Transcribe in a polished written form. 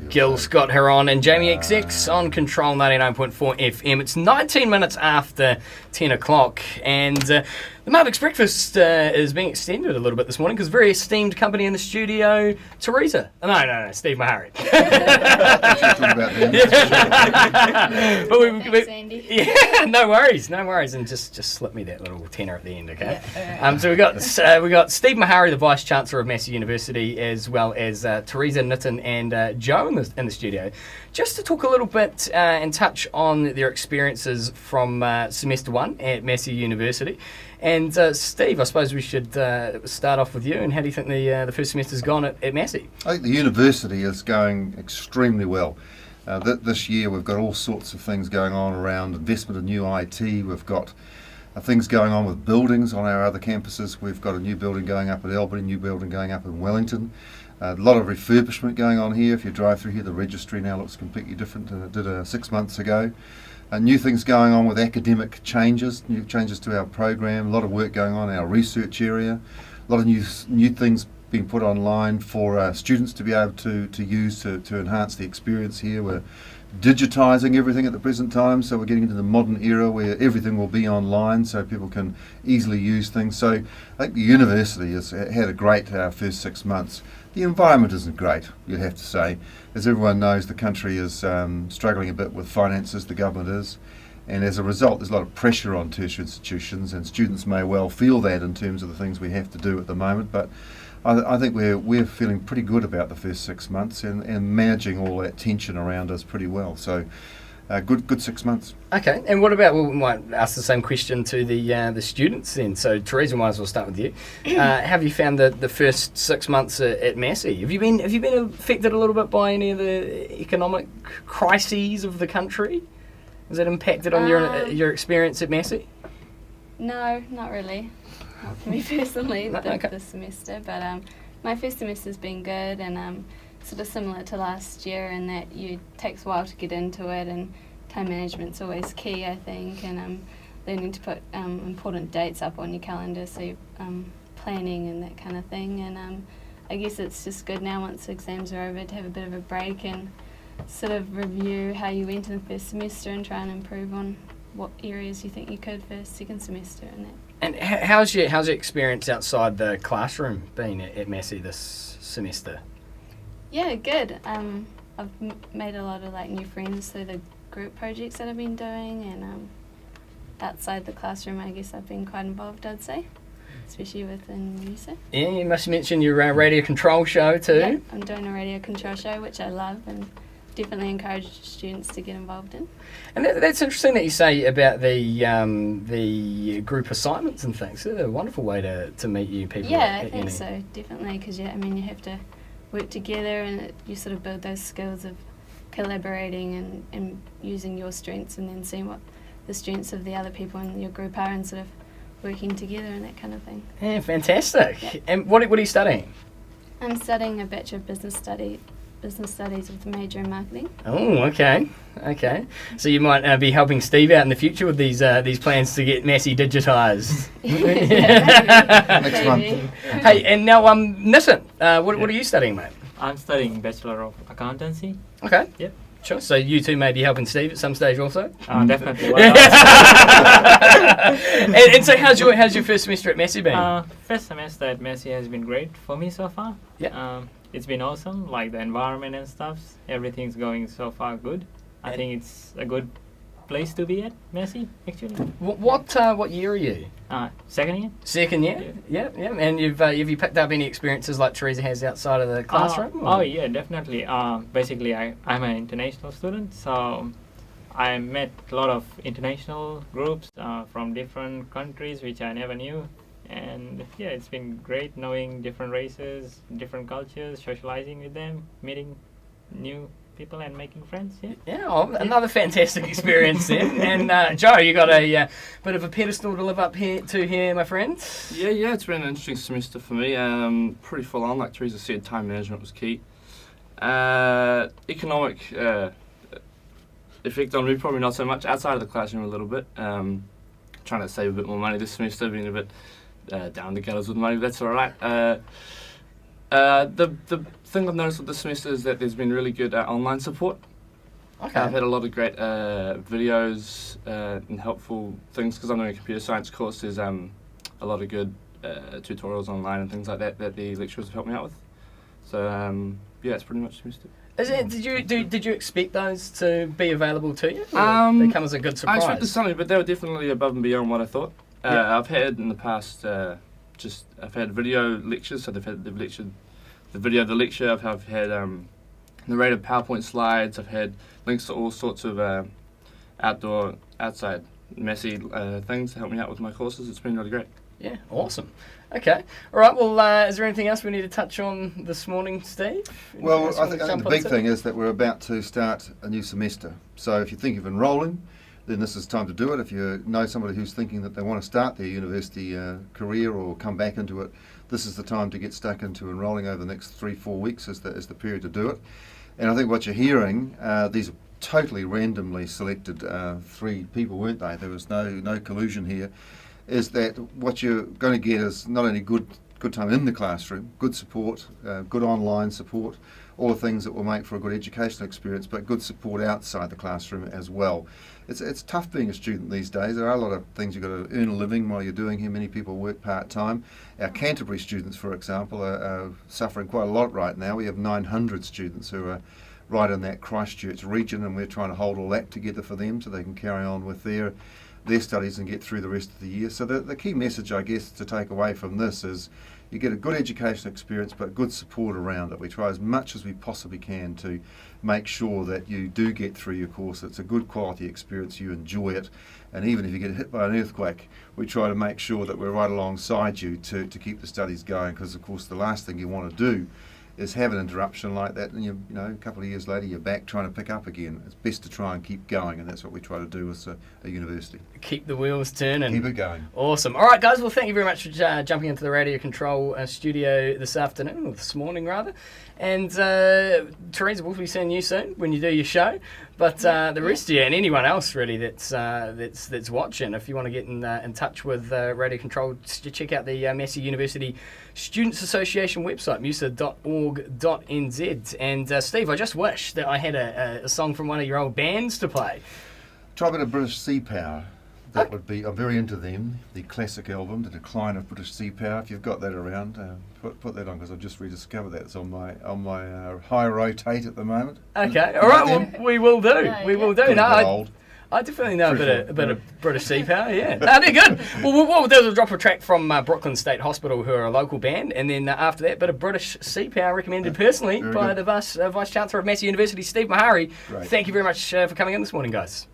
Gil's got her on, and Jamie XX on Control 99.4 FM. It's 19 minutes after 10 o'clock, and the Marvick's Breakfast is being extended a little bit this morning because very esteemed company in the studio, Teresa. No, Steve Mahari. But Thanks, Andy. Yeah, no worries, and just slip me that little tenner at the end, okay? Yeah, so we got Steve Mahari, the Vice-Chancellor of Massey University, as well as Teresa Nitton and Joe in the studio, just to talk a little bit and touch on their experiences from semester 1 at Massey University. And Steve, I suppose we should start off with you. And how do you think the first semester's gone at Massey? I think the university is going extremely well. This year we've got all sorts of things going on around investment in new IT. We've got things going on with buildings on our other campuses. We've got a new building going up at Albany, a new building going up in Wellington. A lot of refurbishment going on here. If you drive through here, the registry now looks completely different than it did 6 months ago. New things going on with academic changes, new changes to our program, a lot of work going on in our research area, a lot of new things being put online for students to be able to use to enhance the experience here. We're digitising everything at the present time, so we're getting into the modern era where everything will be online so people can easily use things. So I think the university has had a great first 6 months. The environment isn't great, you'd have to say. As everyone knows, the country is struggling a bit with finances, the government is, and as a result there's a lot of pressure on tertiary institutions, and students may well feel that in terms of the things we have to do at the moment, but I think we're feeling pretty good about the first 6 months and managing all that tension around us pretty well. So good 6 months. Okay, and what about, we might ask the same question to the students then. So Teresa, might as well start with you. Have you found the first 6 months at Massey? Have you been affected a little bit by any of the economic crises of the country? Has it impacted on your experience at Massey? No, not really. Not for me personally, this semester. But my first semester's been good, and sort of similar to last year in that it takes a while to get into it, and time management's always key, I think, and learning to put important dates up on your calendar, so you're planning and that kind of thing. And I guess it's just good now, once exams are over, to have a bit of a break and sort of review how you went in the first semester and try and improve on what areas you think you could for second semester and that. And how's your experience outside the classroom been at Massey this semester? Yeah, good. I've made a lot of new friends through the group projects that I've been doing, and outside the classroom I guess I've been quite involved, I'd say, especially within music. Yeah, you must mention your radio control show too. Yeah, I'm doing a radio control show which I love and definitely encourage students to get involved in. And that's interesting that you say about the group assignments and things. It's a wonderful way to meet you people. Yeah, I think so, definitely, because you have to work together, and you sort of build those skills of collaborating and using your strengths and then seeing what the strengths of the other people in your group are and sort of working together and that kind of thing. Yeah, fantastic. Yeah. And what are you studying? I'm studying a Bachelor of Business Studies with a major in marketing. Oh, okay. So you might be helping Steve out in the future with these plans to get Massey digitised. Next month. Hey, and now Nitton, what are you studying, mate? I'm studying Bachelor of Accountancy. Okay. Yep. Sure. So you two may be helping Steve at some stage also? Definitely. And so how's your first semester at Massey been? First semester at Massey has been great for me so far. Yeah. It's been awesome, like the environment and stuff. Everything's going so far good. I think it's a good place to be at Massey, actually. What year are you? Second year. Second year? Yeah. And have you picked up any experiences like Teresa has outside of the classroom? Oh yeah, definitely. Basically, I'm an international student, so I met a lot of international groups from different countries which I never knew. And yeah, it's been great knowing different races, different cultures, socializing with them, meeting new people and making friends. Another fantastic experience then. And Joe, you got a bit of a pedestal to live up here, my friend. Yeah, it's been an interesting semester for me. Pretty full on, like Teresa said, time management was key. Economic effect on me, probably not so much. Outside of the classroom a little bit. Trying to save a bit more money this semester, being a bit down the gutters with money, but that's alright. The thing I've noticed with this semester is that there's been really good online support. Okay. I've had a lot of great videos and helpful things because I'm doing a computer science course. There's a lot of good tutorials online and things like that that the lecturers have helped me out with. So yeah, it's pretty much semester. Did you expect those to be available to you? They come as a good surprise. I expected something, but they were definitely above and beyond what I thought. I've had in the past I've had video lectures, so they've lectured the video of the lecture. I've had narrated PowerPoint slides. I've had links to all sorts of outside Massey things to help me out with my courses. It's been really great. Yeah, awesome. Okay. All right, well, is there anything else we need to touch on this morning, Steve? Well, I think the big thing is that we're about to start a new semester. So if you think of enrolling, then this is time to do it. If you know somebody who's thinking that they want to start their university career or come back into it, this is the time to get stuck into enrolling over the next 3-4 weeks is the period to do it. And I think what you're hearing, these are totally randomly selected 3 people, weren't they? There was no collusion here. Is that what you're going to get is not only good time in the classroom, good support, good online support, all the things that will make for a good educational experience, but good support outside the classroom as well. It's tough being a student these days. There are a lot of things you've got to earn a living while you're doing here. Many people work part-time. Our Canterbury students, for example, are suffering quite a lot right now. We have 900 students who are right in that Christchurch region, and we're trying to hold all that together for them so they can carry on with their studies and get through the rest of the year. So the key message, I guess, to take away from this is you get a good educational experience but good support around it. We try as much as we possibly can to make sure that you do get through your course. It's a good quality experience, you enjoy it, and even if you get hit by an earthquake, we try to make sure that we're right alongside you to keep the studies going, because of course the last thing you want to do is have an interruption like that, and a couple of years later you're back trying to pick up again. It's best to try and keep going, and that's what we try to do as a university. Keep the wheels turning. Keep it going. Awesome. All right, guys. Well, thank you very much for jumping into the Radio Control studio this afternoon, or this morning rather. And Teresa, we'll be seeing you soon when you do your show. But the rest of you and anyone else really that's watching, if you want to get in touch with Radio Control, check out the Massey University Students Association website, musa.org.nz. And Steve, I just wish that I had a song from one of your old bands to play. Try a bit of British Sea Power. That would be, I'm very into them, the classic album, The Decline of British Sea Power. If you've got that around, put that on, because I've just rediscovered that. It's on my high rotate at the moment. Okay, all right, well, we will do. We will do. No, I definitely know a bit of British Sea Power, yeah. No, they're good. Well, what we'll do is we'll drop a track from Brooklyn State Hospital, who are a local band, and then after that, a bit of British Sea Power recommended personally by the Vice-Chancellor of Massey University, Steve Mahari. Great. Thank you very much for coming in this morning, guys.